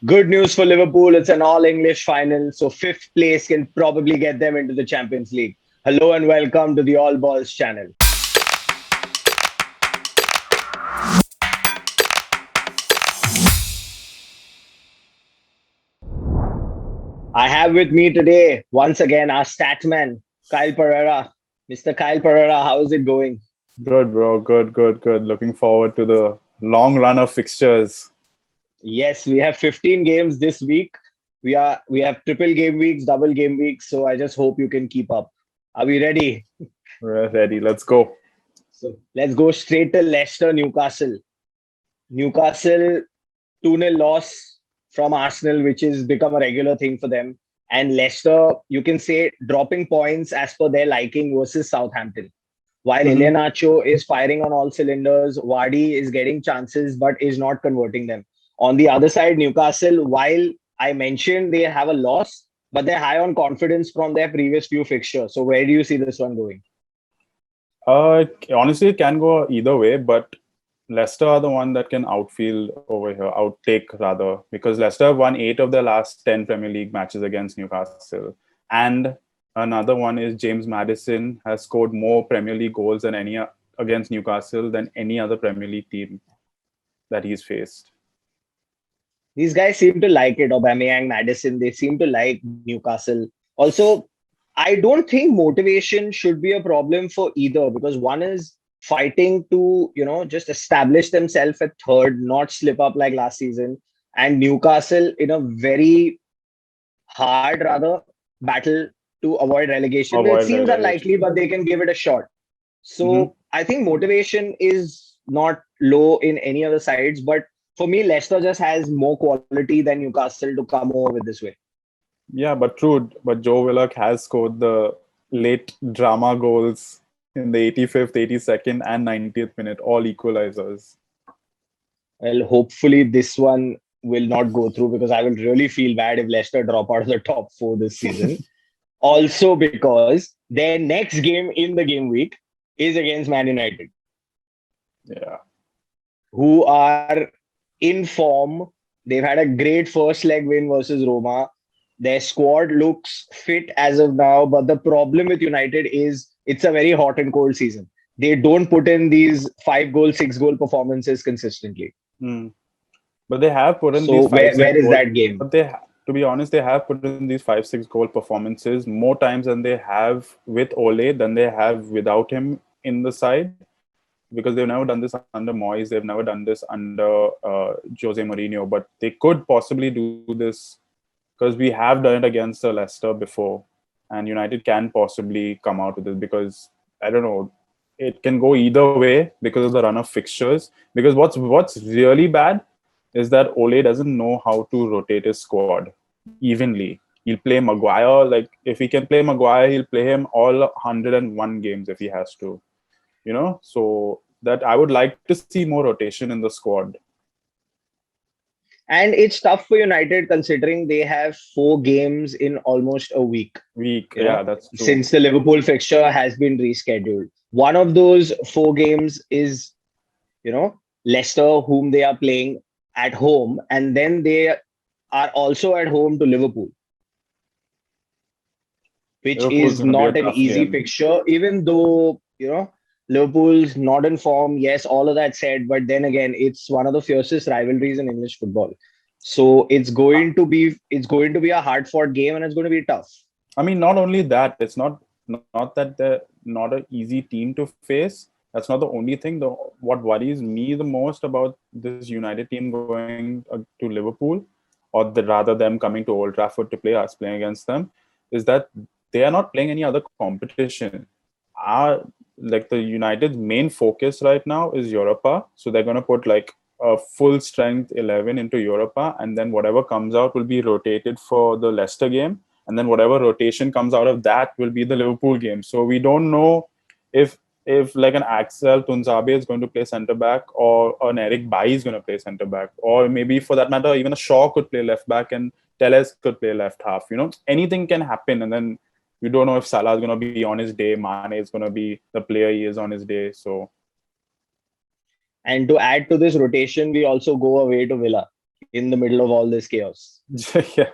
Good news for Liverpool. It's an all-English final, so fifth place can probably get them into the Champions League. Hello and welcome to the All Balls channel. I have with me today, once again, our statman, Kyle Pereira. Mr. Kyle Pereira, how is it going? Good, bro. Good. Looking forward to the long run of fixtures. Yes, we have 15 games this week. We have triple game weeks, double game weeks, so I just hope you can keep up. Are we ready? We're ready. Let's go. So let's go straight to Leicester, Newcastle. Newcastle 2-0 loss from Arsenal, which has become a regular thing for them. And Leicester, you can say, dropping points as per their liking versus Southampton. While Mhm. Iheanacho is firing on all cylinders, Vardy is getting chances but is not converting them. On the other side, Newcastle, while I mentioned they have a loss, but they're high on confidence from their previous few fixtures. So where do you see this one going? Honestly, it can go either way, but Leicester are the one that can outfield over here, outtake rather, because Leicester have won 8 of their last 10 Premier League matches against Newcastle. And another one is James Maddison has scored more Premier League goals than against Newcastle than any other Premier League team that he's faced. These guys seem to like it. Aubameyang, Madison, they seem to like Newcastle. Also, I don't think motivation should be a problem for either because one is fighting to, just establish themselves at third, not slip up like last season. And Newcastle in a very hard, rather, battle to avoid relegation. It Avoid seems unlikely, relegation. but they can give it a shot. Mhm. So I think motivation is not low in any other sides, but for me, Leicester just has more quality than Newcastle to come over with this way. Yeah, but true. But Joe Willock has scored the late drama goals in the 85th, 82nd, and 90th minute, all equalizers. Well, hopefully this one will not go through because I will really feel bad if Leicester drop out of the top four this season. Also, because their next game in the game week is against Man United, Yeah. who are in form. They've had a great first leg win versus Roma. Their squad looks fit as of now, but the problem with United is it's a very hot and cold season. They don't put in these 5 goal, 6 goal performances consistently. Mm. But they have put in these So five, where six where is goal. that game? But to be honest, they have put in these 5, 6 goal performances more times than they have with Ole than they have without him in the side. Because they've never done this under Moyes, they've never done this under Jose Mourinho. But they could possibly do this because we have done it against Leicester before, and United can possibly come out with it because I don't know, it can go either way because of the run of fixtures. Because what's really bad is that Ole doesn't know how to rotate his squad evenly. He'll play Maguire, like if he can play Maguire, he'll play him all 101 games if he has to, So that I would like to see more rotation in the squad. And it's tough for United considering they have 4 games in almost a week, Weak, you yeah, know, that's true. since the Liverpool fixture has been rescheduled. One of those 4 games is, Leicester, whom they are playing at home, and then they are also at home to Liverpool, which Liverpool's is going to be a not an tough easy game. fixture, even though, Liverpool's not in form. Yes, all of that said, but then again, it's one of the fiercest rivalries in English football. So it's going to be a hard fought game and it's going to be tough. I mean, not only that, it's not that they're not an easy team to face. That's not the only thing. What worries me the most about this United team going to Liverpool, or rather them coming to Old Trafford to play us playing against them, is that they are not playing any other competition. Our like the United's main focus right now is Europa, so they're going to put like a full strength 11 into Europa, and then whatever comes out will be rotated for the Leicester game, and then whatever rotation comes out of that will be the Liverpool game. So we don't know if like an Axel Tunzabe is going to play centre back, or an Eric Bailly is going to play centre back, or maybe for that matter even a Shaw could play left back and Teles could play left half. Anything can happen, and then you don't know if Salah is going to be on his day, Mane is going to be the player he is on his day. So And to add to this rotation, we also go away to Villa. in the middle of all this chaos. Yeah,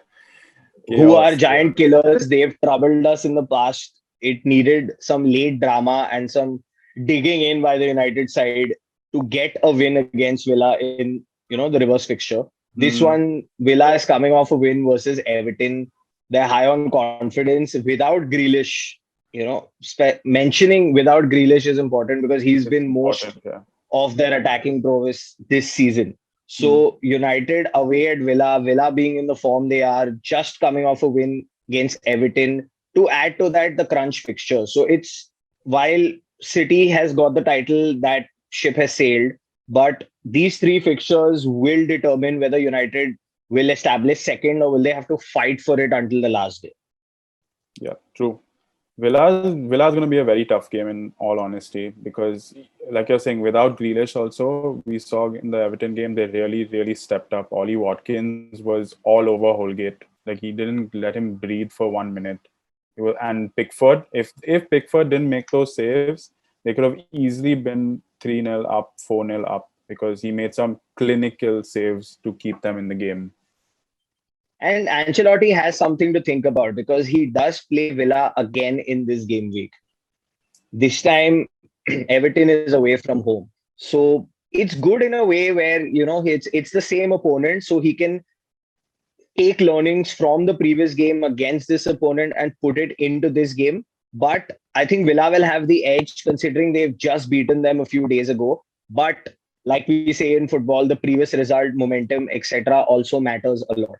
Who are chaos. giant killers. They've troubled us in the past. It needed some late drama and some digging in by the United side to get a win against Villa in the reverse fixture. This Hmm. one, Villa is coming off a win versus Everton. They're high on confidence without Grealish. Mentioning without Grealish is important because he's It's been most important. Yeah. of their attacking prowess this season. Hmm. So United away at Villa, Villa being in the form they are, just coming off a win against Everton. To add to that, the crunch fixture. So it's while City has got the title, that ship has sailed, but these three fixtures will determine whether United will establish second or will they have to fight for it until the last day. Yeah. True. Villa's going to be a very tough game in all honesty because, like you're saying, without Grealish also, we saw in the Everton game they really stepped up. Ollie Watkins was all over Holgate. Like he didn't let him breathe for 1 minute. And Pickford, if Pickford didn't make those saves, they could have easily been 3-0 up, 4-0 up because he made some clinical saves to keep them in the game. And Ancelotti has something to think about because he does play Villa again in this game week. This time, Everton is away from home. So it's good in a way where it's the same opponent, so he can take learnings from the previous game against this opponent and put it into this game. But I think Villa will have the edge considering they've just beaten them a few days ago. But like we say in football, the previous result, momentum, etc., also matters a lot.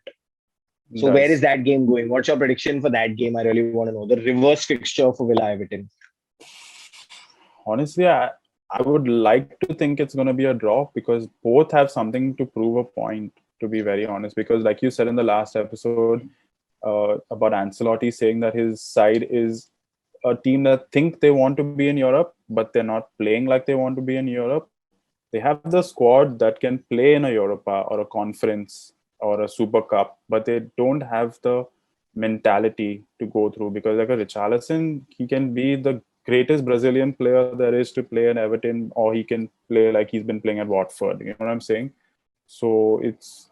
It So where is does. that game going? What's your prediction for that game? I really want to know. The reverse fixture for Villa Everton. Honestly, I would like to think it's going to be a draw because both have something to prove a point, to be very honest. Because, like you said in the last episode about Ancelotti saying that his side is a team that think they want to be in Europe, but they're not playing like they want to be in Europe. They have the squad that can play in a Europa or a conference or a Super Cup, but they don't have the mentality to go through because like a Richarlison, he can be the greatest Brazilian player there is to play in Everton, or he can play like he's been playing at Watford. You know what I'm saying? So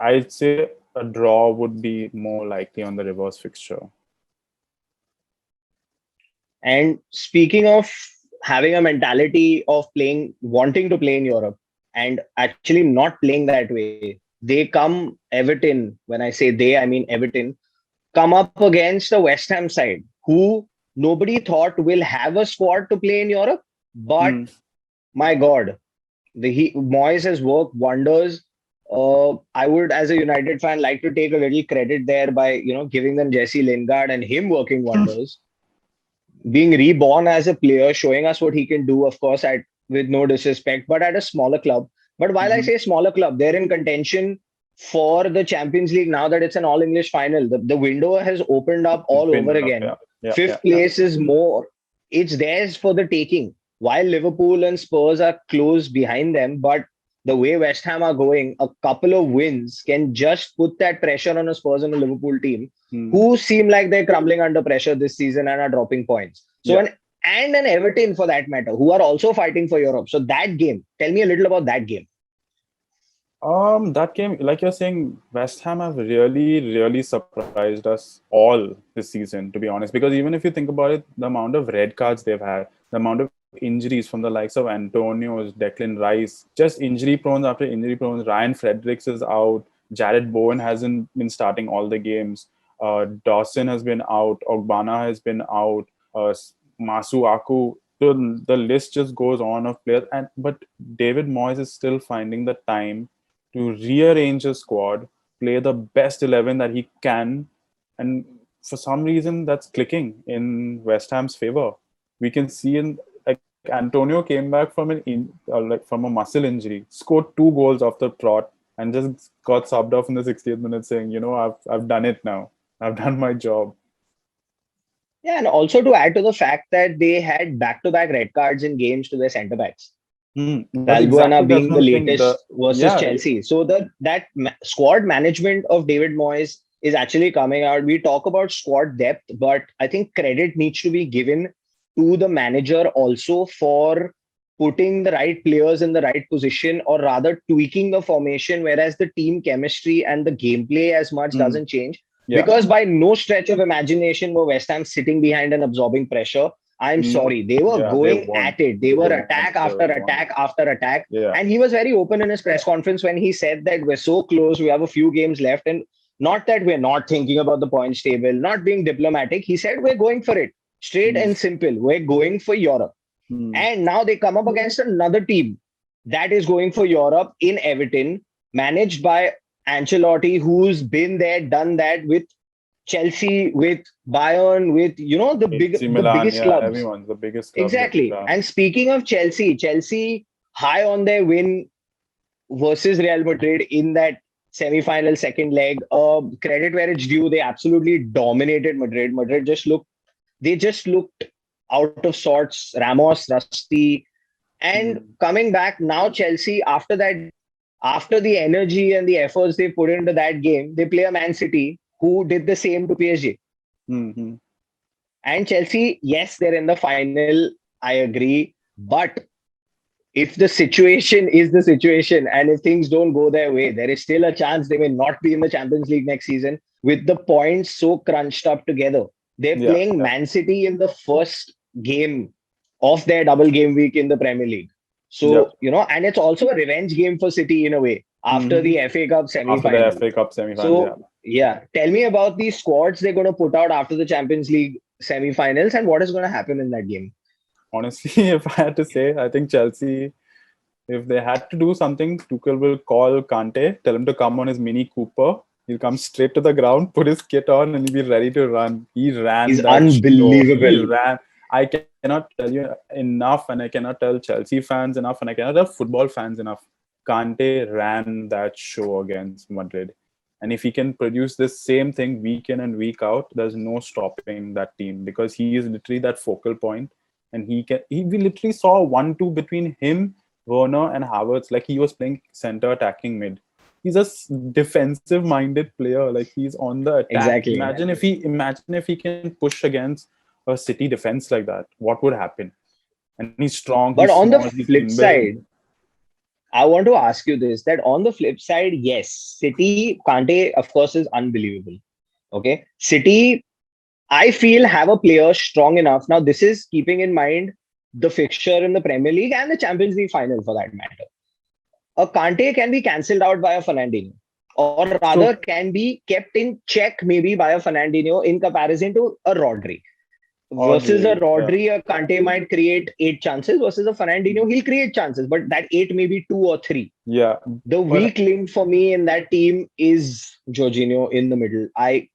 I'd say a draw would be more likely on the reverse fixture. And speaking of having a mentality of playing, wanting to play in Europe and actually not playing that way, they come Everton. When I say they, I mean Everton come up against the West Ham side, who nobody thought will have a squad to play in Europe. But Hmm. my God, Moyes has worked wonders. I would, as a United fan, like to take a little credit there by giving them Jesse Lingard and him working wonders, being reborn as a player, showing us what he can do. Of course, at with no disrespect, but at a smaller club. But while I Mhm. say smaller club, they're in contention for the Champions League now that it's an all English final. The window has opened up all over Been up, again. yeah, yeah, yeah, Fifth yeah. place is more, it's theirs for the taking. While Liverpool and Spurs are close behind them, but the way West Ham are going, a couple of wins can just put that pressure on a Spurs and a Liverpool team Hmm. who seem like they're crumbling under pressure this season and are dropping points. So Yeah. an Everton for that matter, who are also fighting for Europe. So that game, tell me a little about that game. That game, like you're saying, West Ham have really surprised us all this season, to be honest. Because even if you think about it, the amount of red cards they've had, the amount of injuries from the likes of Antonio's, Declan Rice, just injury prone after injury prone. Ryan Fredericks is out. Jared Bowen hasn't been starting all the games. Dawson has been out. Ogbana has been out. Masu Aku. The list just goes on of players. But David Moyes is still finding the time to rearrange a squad, play the best 11 that he can, and for some reason that's clicking in West Ham's favor. We can see in like Antonio came back from like from a muscle injury, scored 2 goals off the trot, and just got subbed off in the 60th minute, saying, I've done it now. I've done my job. Yeah, and also to add to the fact that they had back-to-back red cards in games to their centre backs. But exactly Balbuena that's being what the I'm saying. The latest versus yeah, Chelsea. So squad management of David Moyes is actually coming out. We talk about squad depth, but I think credit needs to be given to the manager also for putting the right players in the right position, or rather tweaking the formation, whereas the team chemistry and the gameplay as much Mm. doesn't change. Yeah. Because by no stretch of imagination were West Ham sitting behind and absorbing pressure. I'm No. sorry. They were Yeah, they going won. at it. They were They won. attack They after won. attack after attack. Yeah. And he was very open in his press conference when he said that we're so close, we have a few games left. And not that we're not thinking about the points table, not being diplomatic. He said we're going for it. Straight Mm. and simple. We're going for Europe. Mm. And now they come up against another team that is going for Europe in Everton, managed by Ancelotti, who's been there, done that with Chelsea, with Bayern, with AC the Milan, biggest yeah, clubs. everyone's the biggest clubs in Exactly. Milan. And speaking of Chelsea, Chelsea high on their win versus Real Madrid in that semi-final second leg. Credit where it's due, they absolutely dominated Madrid. They just looked out of sorts. Ramos, rusty, and Mm. coming back now, Chelsea after the energy and the efforts they put into that game, they play a Man City who did the same to PSG. Mm-hmm. And Chelsea, yes, they're in the final. I agree, but if the situation is the situation and if things don't go their way, there is still a chance they may not be in the Champions League next season with the points so crunched up together. They're Yeah, playing yeah. Man City in the first game of their double game week in the Premier League. Yep. So, and it's also a revenge game for City in a way after Mm-hmm. the FA Cup After the semi-final. FA Cup semi-final, yeah. So, yeah, tell me about the squads they're going to put out after the Champions League semi-finals and what is going to happen in that game. Honestly, if I had to say, I think Chelsea, if they had to do something, Tuchel will call Kante, tell him to come on his Mini Cooper. He'll come straight to the ground, put his kit on, and he'll be ready to run. He ran He's that show. He unbelievable. ran. I cannot tell you enough, and I cannot tell Chelsea fans enough, and I cannot tell football fans enough. Kante ran that show against Madrid. And if he can produce the same thing week in and week out, there's no stopping that team because he is literally that focal point. And we literally saw a 1-2 between him, Werner, and Havertz. Like he was playing center attacking mid. He's a defensive minded player. Like he's on the attack. Exactly. Imagine if he can push against a City defense like that. What would happen? And he's strong. But He's on the small. He's flip nimble. side, I want to ask you this, that on the flip side, yes, City, Kante, of course, is unbelievable. Okay. City, I feel, have a player strong enough. Now, this is keeping in mind the fixture in the Premier League and the Champions League final for that matter. A Kante can be cancelled out by a Fernandinho, or rather can be kept in check maybe by a Fernandinho in comparison to a Rodri. Versus a Rodri, a Kante might create 8 chances. Versus a Fernandinho, he'll create chances, but that 8 may be 2 or 3. Yeah. The weak link for me in that team is Jorginho in the middle. I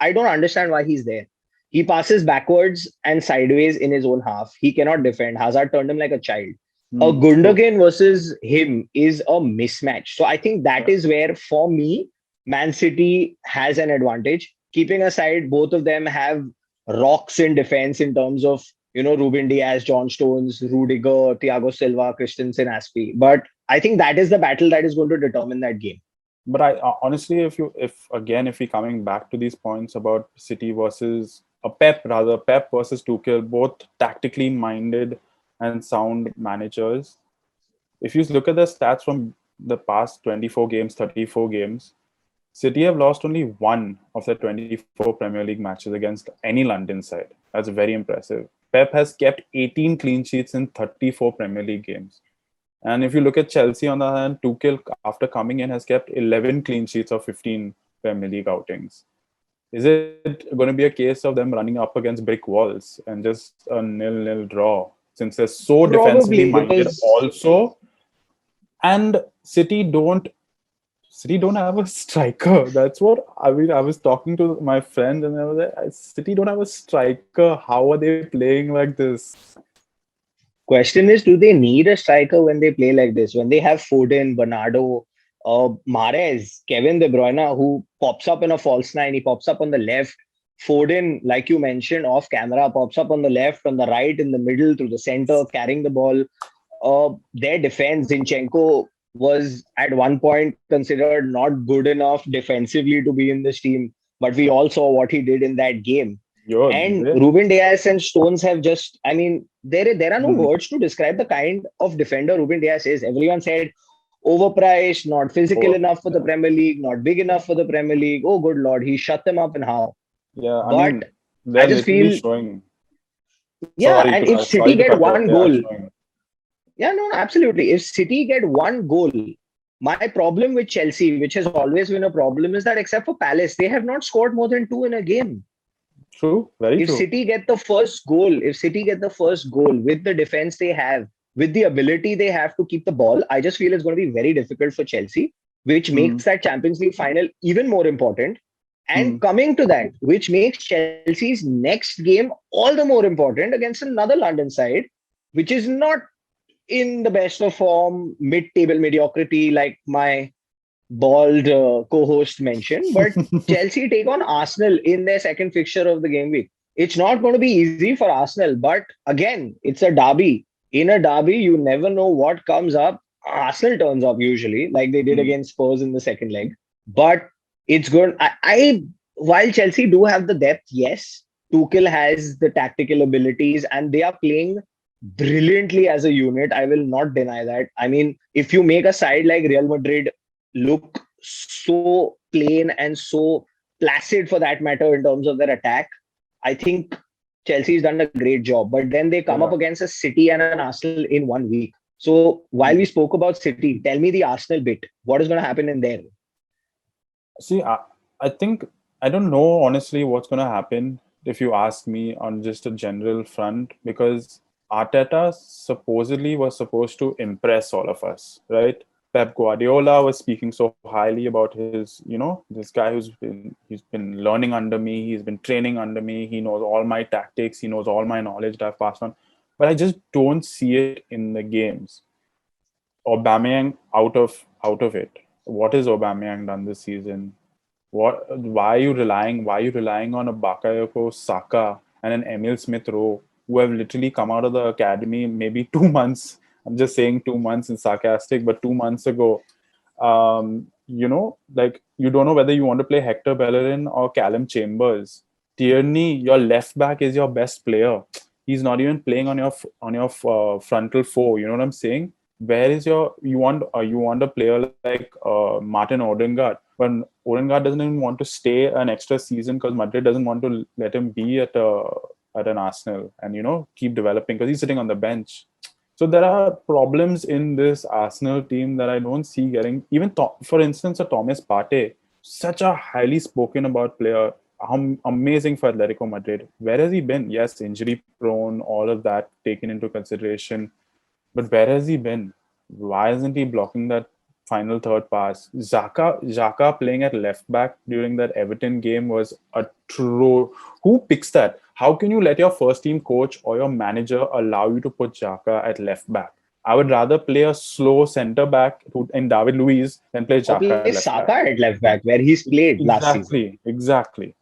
don't understand why he's there. He passes backwards and sideways in his own half. He cannot defend. Hazard turned him like a child. A Gundogan versus him is a mismatch. So I think that is where, for me, Man City has an advantage. Keeping aside, both of them have rocks in defense in terms of, Ruben Diaz, John Stones, Rudiger, Thiago Silva, Christensen, Aspi. But I think that is the battle that is going to determine that game. But I honestly, if we're coming back to these points about City versus Pep versus Tuchel, both tactically minded and sound managers. If you look at the stats from the past 24 games, 34 games, City have lost only one of their 24 Premier League matches against any London side. That's very impressive. Pep has kept 18 clean sheets in 34 Premier League games. And if you look at Chelsea on the other hand, Tuchel, after coming in, has kept 11 clean sheets of 15 Premier League outings. Is it going to be a case of them running up against brick walls and just a 0-0 draw? Since they're so defensively minded also. And City don't have a striker. That's what I was talking to my friends and I was like, City don't have a striker. How are they playing like this? Question is, do they need a striker when they play like this? When they have Foden, Bernardo, Mahrez, Kevin De Bruyne, who pops up in a false nine, he pops up on the left. Foden, like you mentioned, off camera, pops up on the left, on the right, in the middle, through the center, carrying the ball. Their defense, Zinchenko was at one point considered not good enough defensively to be in this team, but we all saw what he did in that game. And They, Ruben Dias and Stones have just, I mean, there are no hmm, words to describe the kind of defender Ruben Dias is. Everyone said overpriced, not physical oh, enough for the yeah, Premier League, not big enough for the Premier League. Oh, good Lord, he shut them up and how. yeah. I But mean, I they're just literally feel, showing. yeah, and if Sorry City to get cut you off. one They are goal, showing. yeah, no, absolutely. If City get one goal, my problem with Chelsea, which has always been a problem, is that except for Palace, they have not scored more than two in a game. True, very If true. City get the first goal, if City get the first goal with the defense they have, with the ability they have to keep the ball, I just feel it's going to be very difficult for Chelsea, which Hmm, makes that Champions League final even more important. hmm. And coming to that, which makes Chelsea's next game all the more important against another London side, which is not in the best of form, mid-table mediocrity, like my bald co-host mentioned. But Chelsea take on Arsenal in their second fixture of the game week. It's not going to be easy for Arsenal, but again, it's a derby. In a derby, you never know what comes up. Arsenal turns up usually, like they did Hmm. against Spurs in the second leg. But it's good. I while Chelsea do have the depth, yes, Tuchel has the tactical abilities, and they are playing brilliantly as a unit. I will not deny that. I mean, if you make a side like Real Madrid look so plain and so placid for that matter in terms of their attack, I think Chelsea's done a great job. But then they come up Yeah. against a City and an Arsenal in 1 week. So while we spoke about City, tell me the Arsenal bit. What is going to happen in there? See, I think I don't know honestly what's going to happen if you ask me on just a general front because Arteta supposedly was supposed to impress all of us, right? Pep Guardiola was speaking so highly about his, this guy he's been learning under me, he's been training under me, he knows all my tactics, he knows all my knowledge that I've passed on. But I just don't see it in the games. Aubameyang out of it. What has Aubameyang done this season? Why are you relying on a Bakayoko Saka and an Emil Smith Rowe who have literally come out of the academy maybe 2 months? I'm just saying 2 months and sarcastic, but 2 months ago. Like you don't know whether you want to play Hector Bellerin or Callum Chambers. Tierney, your left back is your best player. He's not even playing on your frontal four. You know what I'm saying? Where is your you want a player like Martin Odegaard, but Odegaard doesn't even want to stay an extra season because Madrid doesn't want to let him be at an Arsenal and keep developing because he's sitting on the bench. So there are problems in this Arsenal team that I don't see getting. Even for instance, a Thomas Partey, such a highly spoken about player, amazing for Atletico Madrid. Where has he been? Yes, injury prone, all of that taken into consideration. But where has he been? Why isn't he blocking that final third pass? Xhaka playing at left back during that Everton game was a true. Who picks that? How can you let your first team coach or your manager allow you to put Xhaka at left back? I would rather play a slow centre back in David Luiz than play Or Xhaka play at left Saka back. at left back, where he's played last season. Exactly.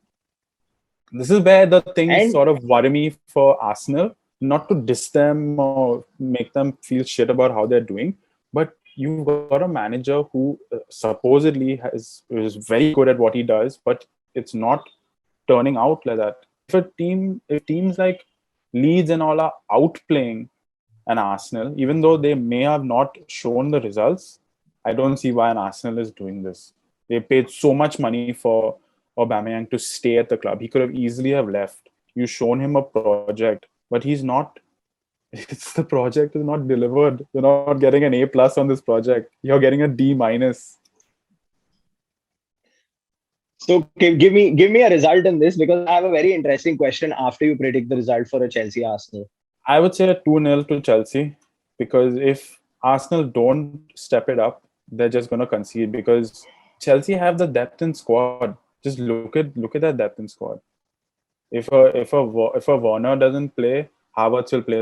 This is where the things And sort of worry me for Arsenal. Not to diss them or make them feel shit about how they're doing, but you've got a manager who supposedly is very good at what he does, but it's not turning out like that. If teams like Leeds and all are outplaying an Arsenal, even though they may have not shown the results, I don't see why an Arsenal is doing this. They paid so much money for Aubameyang to stay at the club. He could have easily have left. You've shown him a project, but he's not. It's the project is not delivered. You're not getting an A plus on this project. You're getting a D minus. so give me a result in this because I have a very interesting question after you predict the result for a Chelsea Arsenal. I would say a 2-0 to Chelsea because if Arsenal don't step it up, they're just going to concede because Chelsea have the depth in squad. Just look at that depth in squad. If a Werner doesn't play, Havertz will play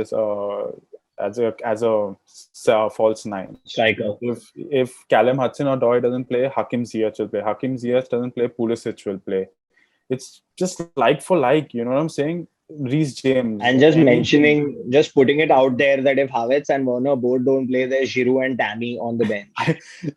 as a false nine. Striker. If Callum Hudson-Odoi doesn't play, Hakim Ziyech will play. Hakim Ziyech doesn't play, Pulisic will play. It's just like for like. You know what I'm saying? Reece James, And just anything. mentioning, just putting it out there that if Havertz and Werner both don't play, there's Giroud and Tammy on the bench.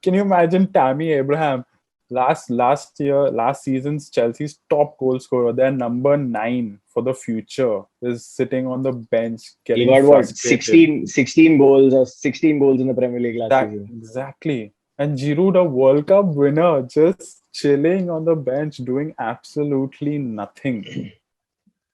Can you imagine Tammy Abraham? Last season's Chelsea's top goal scorer, their number 9 for the future, is sitting on the bench He getting got what, frustrated. 16 goals or 16 goals in the Premier League last That season. exactly. And Giroud, a World Cup winner, just chilling on the bench doing absolutely nothing.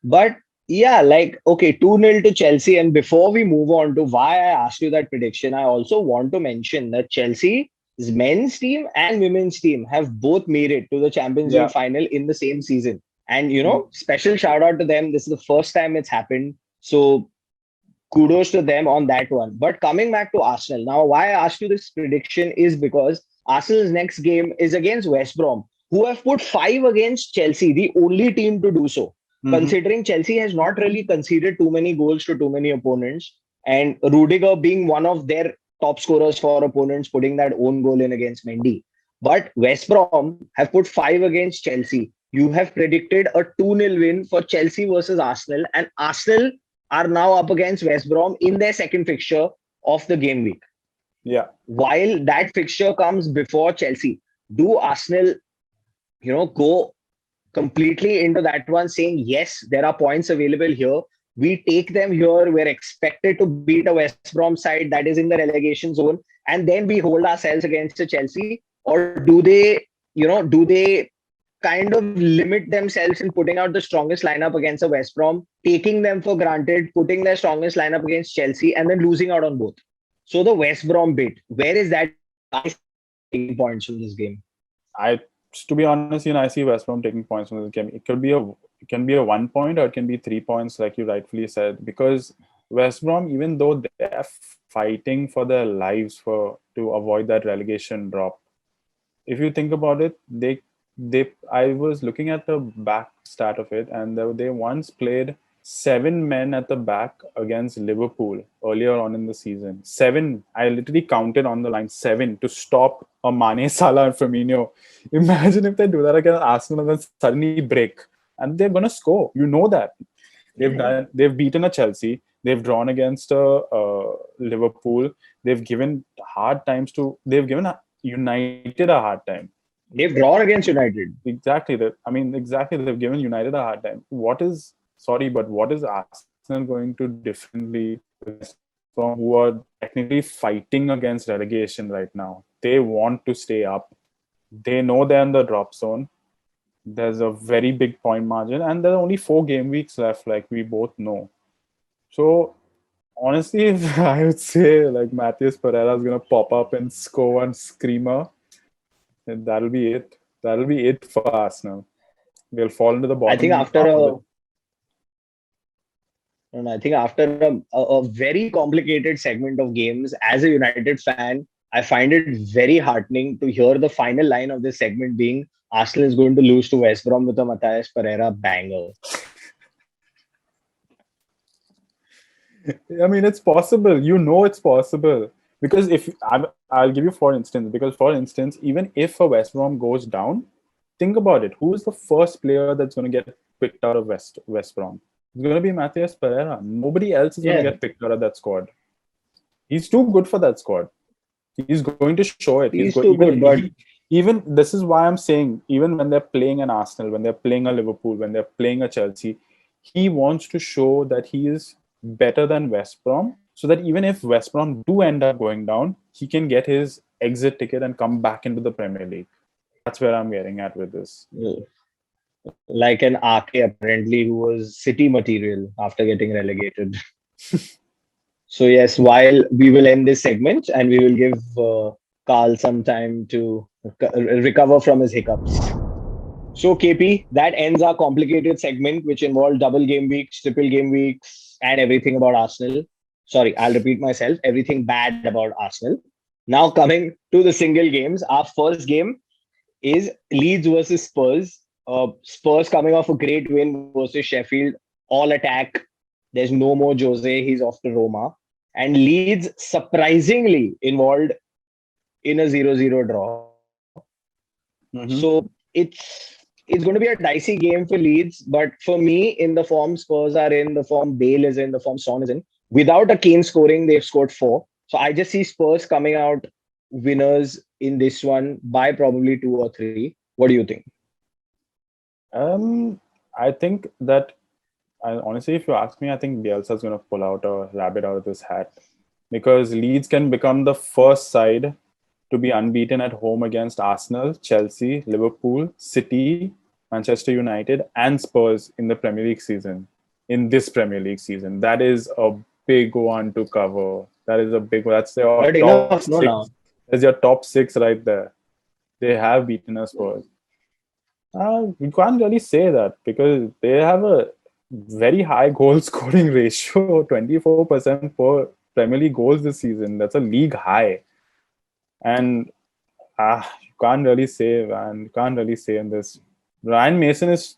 But yeah, like, okay, 2-0 to Chelsea. And before we move on to why I asked you that prediction, I also want to mention that Chelsea's men's team and women's team have both made it to the Champions League Yeah. final in the same season. And, special shout out to them. This is the first time it's happened. So kudos to them on that one. But coming back to Arsenal, now why I asked you this prediction is because Arsenal's next game is against West Brom, who have put 5 against Chelsea, the only team to do so. Mhm. Considering Chelsea has not really conceded too many goals to too many opponents, and Rudiger being one of their top scorers for opponents, putting that own goal in against Mendy. But West Brom have put 5 against Chelsea. You have predicted a 2-0 win for Chelsea versus Arsenal, and Arsenal are now up against West Brom in their second fixture of the game week. Yeah. While that fixture comes before Chelsea, do Arsenal, go completely into that one saying, yes, there are points available here. We take them here. We're expected to beat a West Brom side that is in the relegation zone. And then we hold ourselves against the Chelsea. Or do they kind of limit themselves in putting out the strongest lineup against a West Brom, taking them for granted, putting their strongest lineup against Chelsea, and then losing out on both? So the West Brom bit, where is that taking points from this game? I to be honest, I see West Brom taking points from this game. It can be a 1 point or it can be 3 points, like you rightfully said, because West Brom, even though they're fighting for their lives to avoid that relegation drop, if you think about it, they I was looking at the back stat of it, and they once played 7 men at the back against Liverpool earlier on in the season. 7. I literally counted on the line 7 to stop a Mane, Salah, and Firmino. Imagine if they do that against Arsenal and then suddenly break, and they're gonna score. You know that. They've beaten a Chelsea. They've drawn against Liverpool. They've given hard times to. They've given United a hard time. They've drawn against United. Exactly. Exactly. They've given United a hard time. What is Arsenal going to do differently from who are technically fighting against relegation right now? They want to stay up. They know they're in the drop zone. There's a very big point margin, and there are only 4 game weeks left, like we both know. So honestly, if I would say like Matheus Pereira is gonna pop up and score one screamer, then that'll be it. That'll be it for Arsenal. They'll fall into the I think bottom after half of a it. and I think after a very complicated segment of games, as a United fan, I find it very heartening to hear the final line of this segment being Arsenal is going to lose to West Brom with a Matthias Pereira banger. I mean, it's possible. You know, it's possible because I'll give you for instance. Because for instance, even if a West Brom goes down, think about it. Who is the first player that's going to get picked out of West Brom? It's going to be Matthias Pereira. Nobody else is going to Yeah, get picked out of that squad. He's too good for that squad. He's going to show it. He's he's going too good, but even this is why I'm saying, even when they're playing an Arsenal, when they're playing a Liverpool, when they're playing a Chelsea, he wants to show that he is better than West Brom, so that even if West Brom do end up going down, he can get his exit ticket and come back into the Premier League. That's where I'm getting at with this. like an RK apparently who was City material after getting relegated. So yes, while we will end this segment and we will give Carl some time to recover from his hiccups. So KP, that ends our complicated segment, which involved double game weeks, triple game weeks, and everything about Arsenal. Sorry, I'll repeat myself. Everything bad about Arsenal. Now coming to the single games, our first game is Leeds versus Spurs. Spurs coming off a great win versus Sheffield, all attack. There's no more Jose. He's off to Roma. And Leeds surprisingly involved in a 0-0 draw. Mm-hmm. So it's going to be a dicey game for Leeds. But for me, in the form Spurs are in, the form Bale is in, the form Son is in, without a Kane scoring, they've scored 4. So I just see Spurs coming out winners in this one by probably two or three. What do you think? I think that honestly, if you ask me, I think Bielsa's going to pull out a rabbit out of this hat because Leeds can become the first side to be unbeaten at home against Arsenal, Chelsea, Liverpool, City, Manchester United, and Spurs in the Premier League season. In this Premier League season, that is a big one to cover. That is a big one. That's your But top enough, no, six. now. That's your top six right there. They have beaten us Spurs. You can't really say that because they have a very high goal scoring ratio, 24% for Premier League goals this season. That's a league high. And you can't really say, man. You can't really say in this. Ryan Mason is,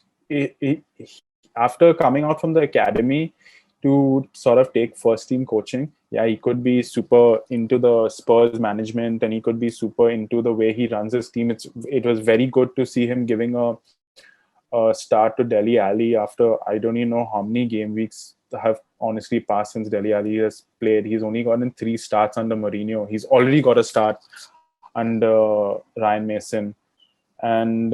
after coming out from the academy to sort of take first team coaching, yeah, he could be super into the Spurs management and he could be super into the way he runs his team. It was very good to see him giving a start to Dele Alli after I don't even know how many game weeks have honestly passed since Dele Alli has played. He's only gotten 3 starts under Mourinho. He's already got a start under Ryan Mason. And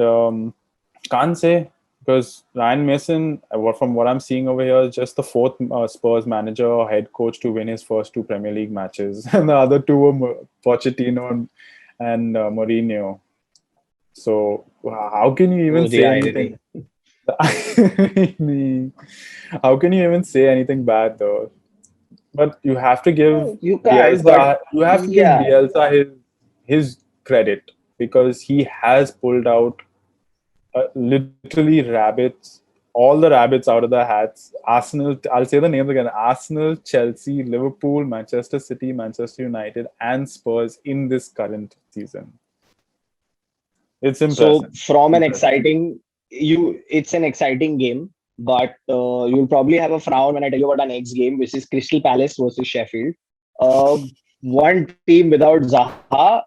can't say because Ryan Mason, from what I'm seeing over here, is just the fourth Spurs manager or head coach to win his first 2 Premier League matches. And the other two were Pochettino and Mourinho. So how can you even Oh, the say anything? irony. How can you even say anything bad though? But you have to give No, you can't, but Bielsa. You have to give yeah. Bielsa his credit because he has pulled out literally rabbits, all the rabbits out of the hats. Arsenal. I'll say the names again: Arsenal, Chelsea, Liverpool, Manchester City, Manchester United, and Spurs in this current season. It's So impressive. from an Impressive. it's an exciting game, but you'll probably have a frown when I tell you about our next game, which is Crystal Palace versus Sheffield. Uh, one team without Zaha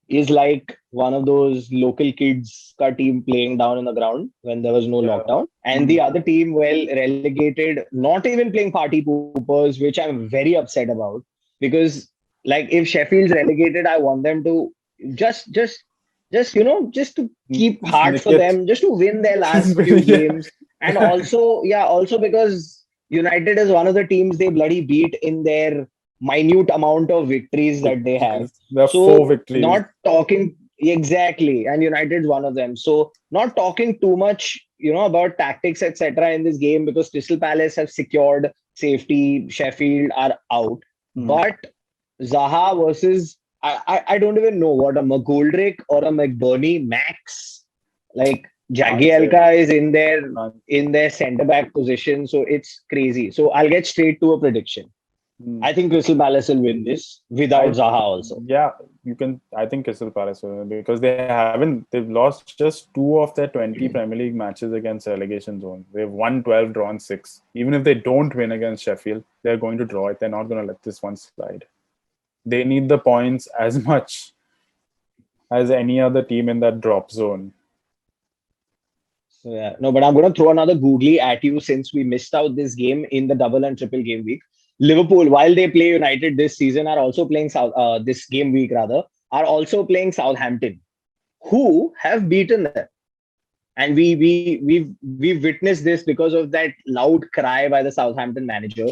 is like one of those local kids ka team playing down in the ground when there was no Yeah. lockdown. And the Mm. other team, well, relegated, not even playing party poopers, which I'm very upset about. Because like if Sheffield's relegated, I want them to just just just to keep Just heart nick for it. them, just to win their Just last few win, yeah. games. And also, yeah, also because United is one of the teams they bloody beat in their minute amount of victories that they have. Victories. There are four So victories. not talking exactly, and United's one of them. So not talking too much, about tactics, etc. in this game because Crystal Palace have secured safety. Sheffield are out, Mm. but Zaha versus I don't even know what a McGoldrick or a McBurney Max like Can't say. Jagielka is in their Can't. centre back position, so it's crazy. So I'll get straight to a prediction. Mm. I think Crystal Palace will win this without I Zaha also. Yeah, you can. I think Crystal Palace will because they haven't. They've lost just 2 of their 20 Premier League matches against relegation zone. They've won 12, drawn 6. Even if they don't win against Sheffield, they're going to draw it. They're not going to let this one slide. They need the points as much as any other team in that drop zone. So, yeah, no, but I'm going to throw another googly at you since we missed out this game in the double and triple game week. Liverpool, while they play United this season, are also playing this game week rather are also playing Southampton, who have beaten them. And we've witnessed this because of that loud cry by the Southampton manager.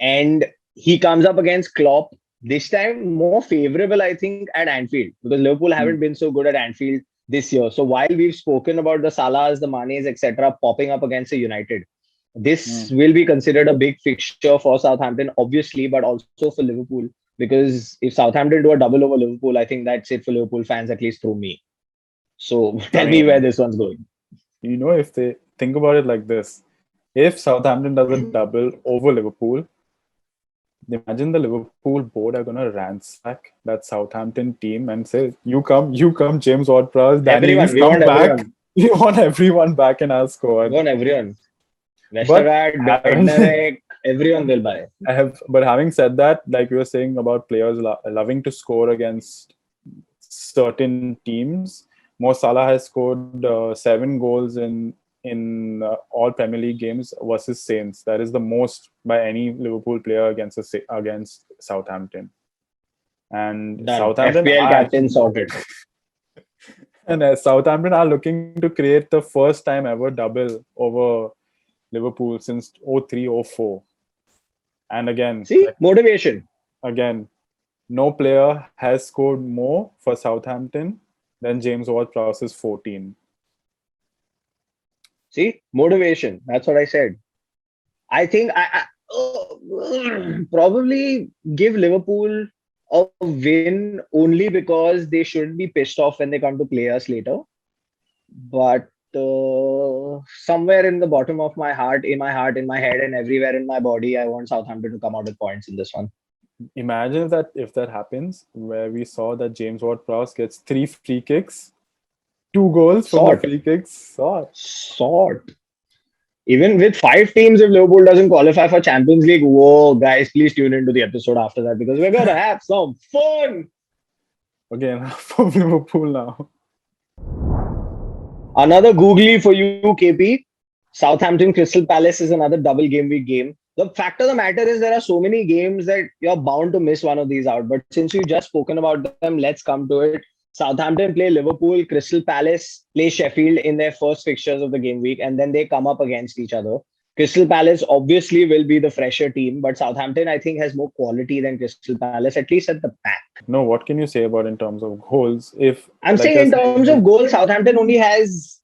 And he comes up against Klopp this time more favorable, I think, at Anfield because Liverpool haven't Mm. been so good at Anfield this year. So while we've spoken about the Salahs, the Manes, etc., popping up against the United, this Mm. will be considered a big fixture for Southampton, obviously, but also for Liverpool. Because if Southampton do a double over Liverpool, I think that's it for Liverpool fans, at least through me. So I tell me mean, where this one's going. if they think about it like this, if Southampton does a double over Liverpool, imagine the Liverpool board are gonna ransack that Southampton team and say, you come, James Ward-Prowse, Danny Everyone, Ings, we come want back. everyone. We want everyone back in our We squad." want everyone. But Westergaard, having, Bednarek, everyone will buy. but having said that, like you were saying about players loving to score against certain teams, Mo Salah has scored 7 goals in all Premier League games versus Saints. That is the most by any Liverpool player against Southampton. And Done. Southampton FPL are captain sorted. Southampton are looking to create the first time ever double over Liverpool since 03-04. And again, See, motivation. again, no player has scored more for Southampton than James Ward-Prowse's 14. See, motivation. That's what I said. I think probably give Liverpool a win only because they shouldn't be pissed off when they come to play us later. But somewhere in the bottom of my heart, in my head, and everywhere in my body, I want Southampton to come out with points in this one. Imagine if that happens, where we saw that James Ward-Prowse gets 3 free kicks, 2 goals from the Sort, free kicks. sort. Even with 5 teams, if Liverpool doesn't qualify for Champions League, whoa, guys, please tune into the episode after that because we're gonna have some fun. Again, for Liverpool now. Another googly for you, KP. Southampton Crystal Palace is another double game week game. The fact of the matter is there are so many games that you're bound to miss one of these out. But since we've just spoken about them, let's come to it. Southampton play Liverpool, Crystal Palace play Sheffield in their first fixtures of the game week, and then they come up against each other. Crystal Palace obviously will be the fresher team, but Southampton, I think, has more quality than Crystal Palace, at least at the back. No, what can you say about in terms of goals? If I'm like saying in terms of goals, Southampton only has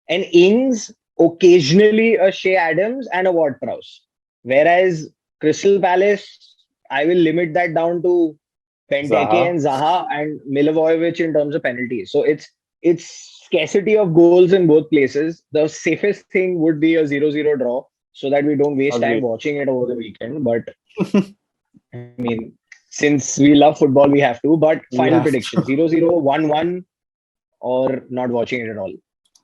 an Ings, occasionally a Shea Adams, and a Ward-Prowse. Whereas Crystal Palace, I will limit that down to Benteke and Zaha and Milivojevic in terms of penalties. So it's scarcity of goals in both places. The safest thing would be a 0-0 draw so that we don't waste time watching it over the weekend. But I mean, since we love football, we have to. But final prediction 0-0, 1-1, or not watching it at all?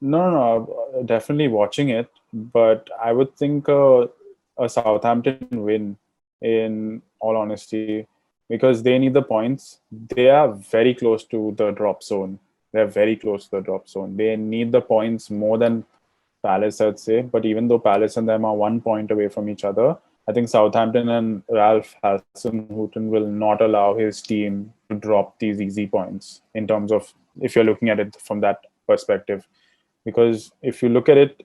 No, definitely watching it. But I would think a Southampton win, in all honesty, because they need the points. They are very close to the drop zone. They're very close to the drop zone. They need the points more than Palace, I'd say. But even though Palace and them are 1 point away from each other, I think Southampton and Ralph Hasenhuttl will not allow his team to drop these easy points in terms of if you're looking at it from that perspective. Because if you look at it,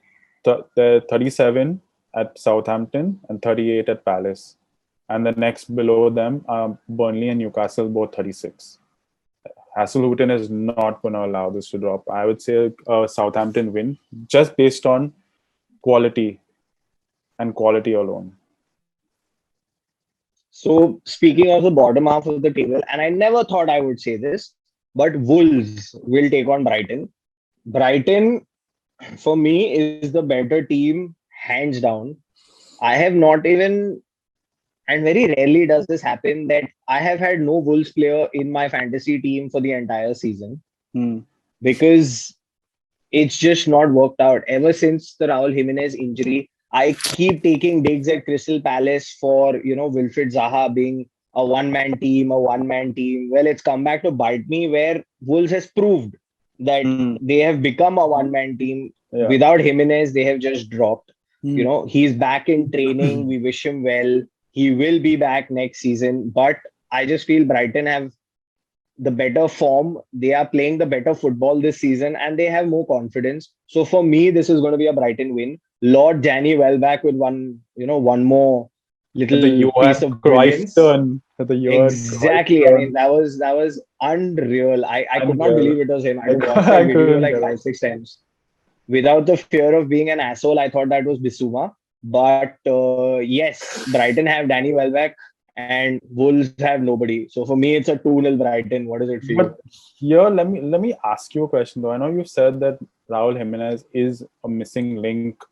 they're 37 at Southampton and 38 at Palace. And the next below them are Burnley and Newcastle, both 36. Hasenhuttl is not going to allow this to drop. I would say a Southampton win just based on quality and quality alone. So, speaking of the bottom half of the table, and I never thought I would say this, but Wolves will take on Brighton. Brighton, for me, is the better team, hands down. I have not even, and very rarely does this happen, that I have had no Wolves player in my fantasy team for the entire season because it's just not worked out. Ever since the Raul Jimenez injury, I keep taking digs at Crystal Palace for, Wilfried Zaha being a one-man team. Well, it's come back to bite me where Wolves has proved that they have become a one-man team. Yeah. Without Jimenez, they have just dropped. He's back in training. We wish him well. He will be back next season. But I just feel Brighton have the better form. They are playing the better football this season and they have more confidence. So for me, this is going to be a Brighton win. Lord Danny Welbeck with one more little piece of brilliance. Exactly. I mean, that was unreal. I could not believe it was him. I had to watch that video like 5-6 times. Without the fear of being an asshole, I thought that was Bissouma. But yes, Brighton have Danny Welbeck and Wolves have nobody. So for me, it's a 2-0 Brighton. What is it for you? But here, let me ask you a question though. I know you said that Raul Jimenez is a missing link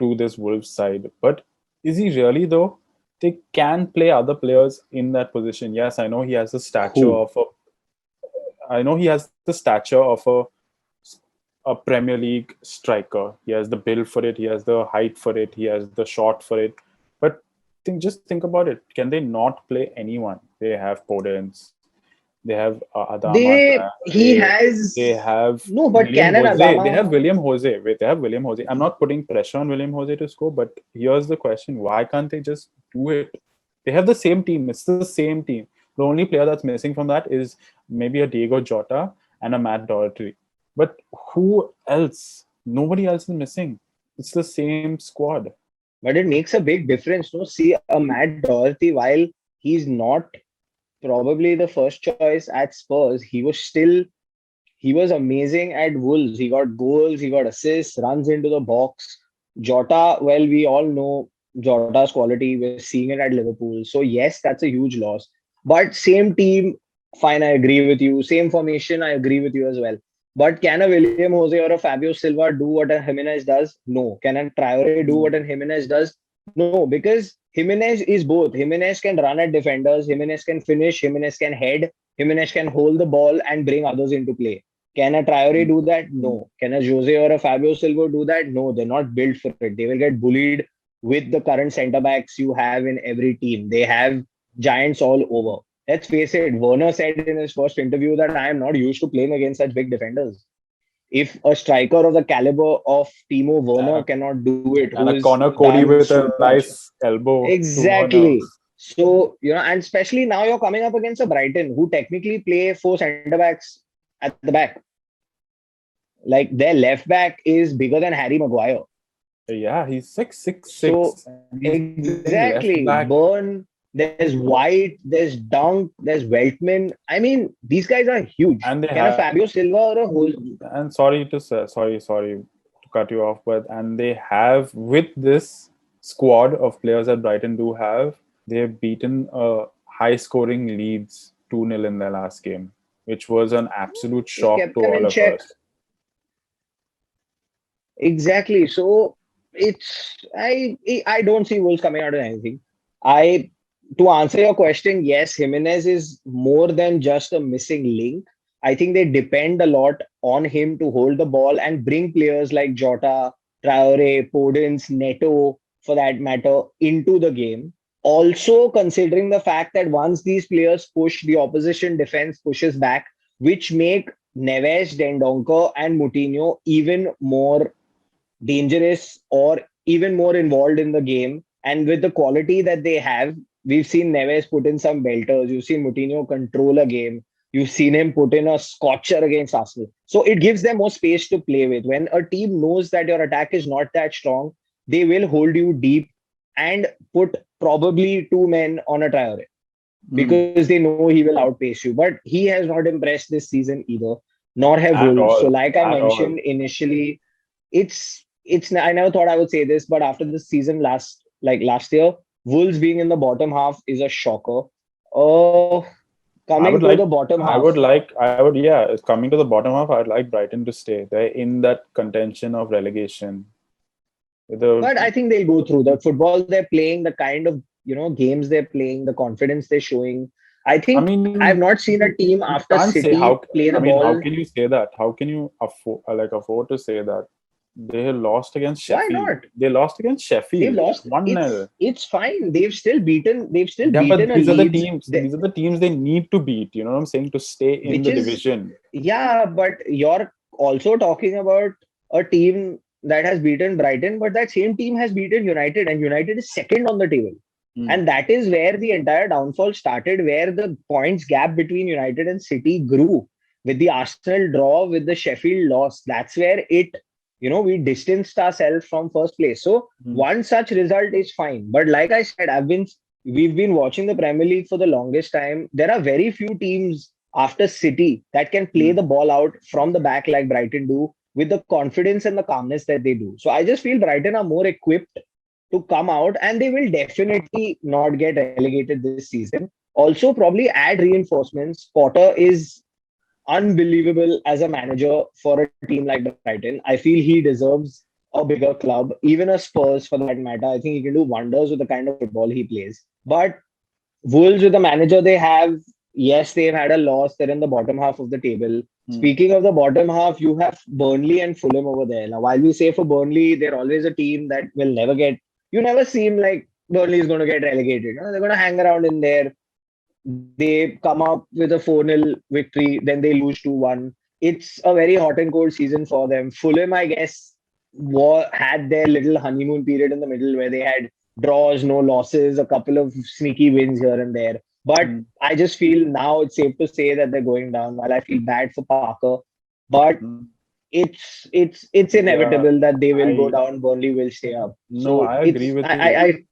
to this Wolves side, but is he really though? They can play other players in that position. Yes, I know he has the stature of a Premier League striker. He has the build for it. He has the height for it. He has the shot for it. But just think about it. Can they not play anyone? They have Podence. They have Adama. They have William Jose. Wait, they have William Jose. I'm not putting pressure on William Jose to score, but here's the question: why can't they just do it? They have the same team. It's the same team. The only player that's missing from that is maybe a Diego Jota and a Matt Doherty. But who else? Nobody else is missing. It's the same squad. But it makes a big difference. No, see, a Matt Doherty, while he's not probably the first choice at Spurs, he was amazing at Wolves. He got goals, he got assists, runs into the box. Jota, well, we all know Jota's quality. We're seeing it at Liverpool. So yes, that's a huge loss. But same team, fine, I agree with you. Same formation, I agree with you as well. But can a William Jose or a Fabio Silva do what a Jimenez does? No. Can a Traore do what a Jimenez does? No, because Jimenez is both. Jimenez can run at defenders, Jimenez can finish, Jimenez can head, Jimenez can hold the ball and bring others into play. Can a Traore do that? No. Can a Jose or a Fabio Silva do that? No, they're not built for it. They will get bullied with the current centre backs you have in every team. They have giants all over. Let's face it, Werner said in his first interview that I am not used to playing against such big defenders. If a striker of the caliber of Timo Werner cannot do it, who And a is Connor done Cody with so a much. nice elbow to Werner. Exactly. So, and especially now you're coming up against a Brighton who technically play four centre backs at the back. Like their left back is bigger than Harry Maguire. Yeah, he's 6'6", So and he's playing left exactly, back. Burn, there's White, there's Dunk, there's Weltman. I mean, these guys are huge. And they Can a have, Fabio Silva or a whole and sorry to say, sorry to cut you off, but and they have, with this squad of players that Brighton do have, they've beaten a high-scoring Leeds 2-0 in their last game, which was an absolute they shock kept to them all in of check? us. Exactly. So it's I don't see Wolves coming out of anything. I To answer your question, yes, Jimenez is more than just a missing link. I think they depend a lot on him to hold the ball and bring players like Jota, Traore, Podence, Neto, for that matter, into the game. Also, considering the fact that once these players push, the opposition defense pushes back, which make Neves, Dendoncker, and Moutinho even more dangerous or even more involved in the game. And with the quality that they have, we've seen Neves put in some belters. You've seen Moutinho control a game. You've seen him put in a scorcher against Arsenal. So it gives them more space to play with. When a team knows that your attack is not that strong, they will hold you deep and put probably two men on a Traore because they know he will outpace you. But he has not impressed this season either, nor have At Wolves. So, all. like I At all. mentioned initially, it's I never thought I would say this, but after this season last year, Wolves being in the bottom half is a shocker. Uh I Coming would to the like, bottom I half. would like, I would, yeah, coming to the bottom half, I'd like Brighton to stay. They're in that contention of relegation. The, But I think they'll go through the football they're playing, the kind of games they're playing, the confidence they're showing. I I think I've mean, not seen a team you after can't say City how. play I the mean, how ball. can you say that? How can you afford to say that? They lost against Why Sheffield. not? They lost against They've Sheffield lost. 1-0. It's fine. They've still Yeah, but beaten a these are the Leeds. teams. These are the teams they need to beat. You know what I'm saying? To stay in Which the is, division. yeah, but you're also talking about a team that has beaten Brighton, but that same team has beaten United, and United is second on the table. Hmm. And that is where the entire downfall started, where the points gap between United and City grew with the Arsenal draw, with the Sheffield loss. That's where we distanced ourselves from first place. So Hmm. one such result is fine. But like I said, we've been watching the Premier League for the longest time. There are very few teams after City that can play Hmm. the ball out from the back like Brighton do with the confidence and the calmness that they do. So I just feel Brighton are more equipped to come out and they will definitely not get relegated this season. Also, probably add reinforcements. Potter is unbelievable as a manager for a team like Brighton. I feel he deserves a bigger club, even a Spurs for that matter. I think he can do wonders with the kind of football he plays. But Wolves with the manager they have, yes, they've had a loss. They're in the bottom half of the table. Hmm. Speaking of the bottom half, you have Burnley and Fulham over there. Now, while we say for Burnley, they're always a team that will never get. You never seem like Burnley is going to get relegated. They're going to hang around in there. They come up with a 4-0 victory, then they lose 2-1. It's a very hot and cold season for them. Fulham, I guess, had their little honeymoon period in the middle where they had draws, no losses, a couple of sneaky wins here and there. But Mm, I just feel now it's safe to say that they're going down. While I feel bad for Parker, but mm. it's Yeah, inevitable that they will go I down. Burnley will stay up. no, So I agree it's with I you.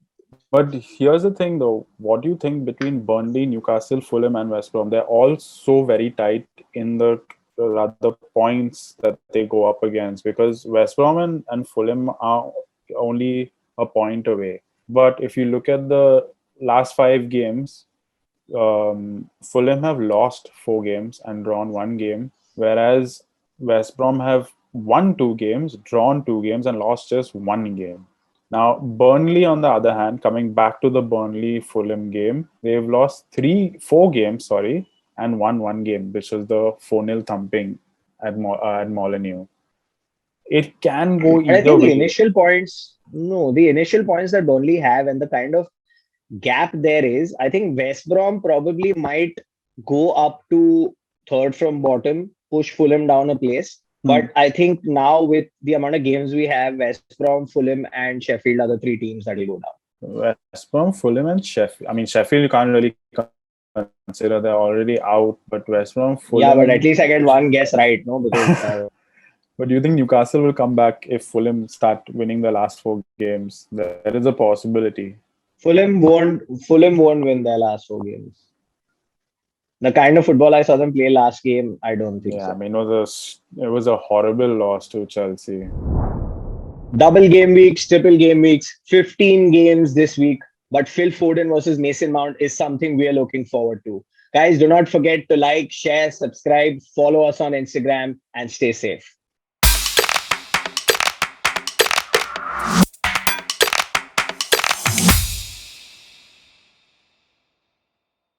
But here's the thing, though. What do you think between Burnley, Newcastle, Fulham, and West Brom? They're all so very tight in the rather points that they go up against, because West Brom and Fulham are only a point away. But if you look at the last 5 games, Fulham have lost 4 games and drawn 1 game, whereas West Brom have won 2 games, drawn 2 games, and lost just 1 game. Now, Burnley, on the other hand, coming back to the Burnley Fulham game, they've lost 4 games, sorry, and won 1 game, which was the 4-0 thumping at Molineux. It can go But I either think the way. initial points, no, the initial points that Burnley have and the kind of gap there is, I think West Brom probably might go up to third from bottom, push Fulham down a place. Hmm. But I think now with the amount of games we have, West Brom, Fulham, and Sheffield are the three teams that will go down. West Brom, Fulham, and Sheffield. I mean, Sheffield you can't really consider, they're already out, but West Brom, Fulham. Yeah, but at least I get one guess right, no? Because But do you think Newcastle will come back if Fulham start winning the last 4 games? There is a possibility. Fulham won't win their last four games. The kind of football I saw them play last game, I don't think Yeah, I so. mean, it was a horrible loss to Chelsea. Double game weeks, triple game weeks, 15 games this week. But Phil Foden versus Mason Mount is something we are looking forward to. Guys, do not forget to like, share, subscribe, follow us on Instagram, and stay safe.